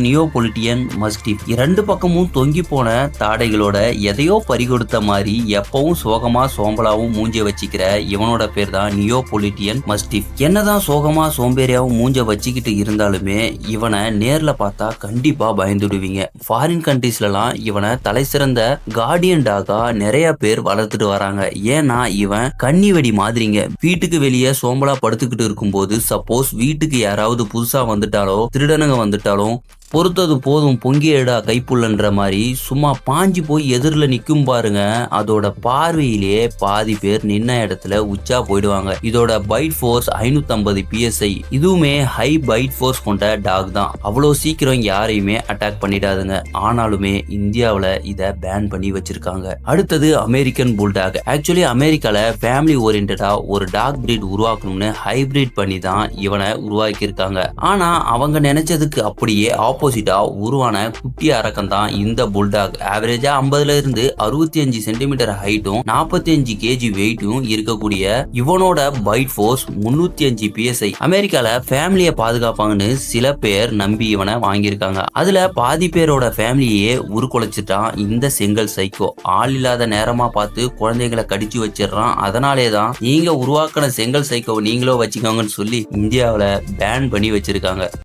நியோபொலிட்டியன் mastiff இரண்டு பக்கமும் தொங்கி போன தாடைகளோட எதையோ பறிகொடுத்த மாதிரி எப்பவும் சோகமா சோம்பலாவும் மூஞ்ச வச்சுக்கிற இவனோட பேர் தான் நியோபொலிட்டியன் மஸ்டிஃப். என்னதான் சோகமா சோம்பேறியாவும் மூஞ்ச வச்சுக்கிட்டு இருந்தாலுமே இவனை நேர்ல பார்த்தா கண்டிப்பா பயந்துடுவீங்க. ஃபாரின் கண்ட்ரீஸ்லாம் இவனை தலை சிறந்த கார்டியன் டாகா நிறைய பேர் வளர்த்துட்டு வராங்க. ஏன்னா இவன் கன்னி வெடி மாதிரிங்க. வீட்டுக்கு வெளியே சோம்பலா படுத்துக்கிட்டு இருக்கும்போது சப்போஸ் வீட்டுக்கு யாராவது புதுசா வந்துட்டாலோ திருடனுங்க வந்துட்டாலும் பொறுத்தது போதும் பொங்கியடா கைப்புள்ளன்ற மாதிரி சும்மா பாஞ்சு போய் எதிரில் நிற்கும் பாருங்க. அதோட பார்வையிலேயே பாதி பேர் நின்ன இடத்துல உச்சா போயிடுவாங்க. இதோட பைட் ஃபோர்ஸ் 550 PSI. இதுவுமே ஹை பைட் ஃபோர்ஸ் கொண்ட டாக் தான். அவ்வளோ சீக்கிரம் யாரையுமே அட்டாக் பண்ணிடாதுங்க. ஆனாலுமே இந்தியாவில் இதை பேன் பண்ணி வச்சிருக்காங்க. அடுத்தது அமெரிக்கன் புல்டாக். ஆக்சுவலி அமெரிக்கால ஃபேமிலி ஓரியன்டா ஒரு டாக் பிரீட் உருவாக்கணும்னு ஹைபிரிட் பண்ணி தான் இவனை உருவாக்கியிருக்காங்க. ஆனா அவங்க நினைச்சதுக்கு அப்படியே ஆப்போசிட்டா உருவான குட்டி அரக்கம் தான் இந்த புல்டாக். ஆவரேஜா 50ல இருந்து 65 சென்டிமீட்டர் ஹைட்டும் 45 kg வெயிட்டும் இருக்கக்கூடிய இவனோட பைட் ஃபோர்ஸ் 305 PSI. அமெரிக்கால ஃபேமிலியை பாதுகாப்பாங்கன்னு சில பேர் நம்பி இவனை வாங்கியிருக்காங்க. அதுல பாதி பேரோட ஃபேமிலியே உருக்குலைச்சிட்டான் இந்த செங்கல் சைக்கோ. ஆள் இல்லாத நேரமா பார்த்து குழந்தைகளை கடிச்சு வச்சிடறான். அதனாலேதான் நீங்க உருவாக்கின செங்கல் சைக்கோவை நீங்களோ வச்சுக்கோங்கன்னு சொல்லி இந்தியாவில பேன் பண்ணி வச்சிருக்காங்க.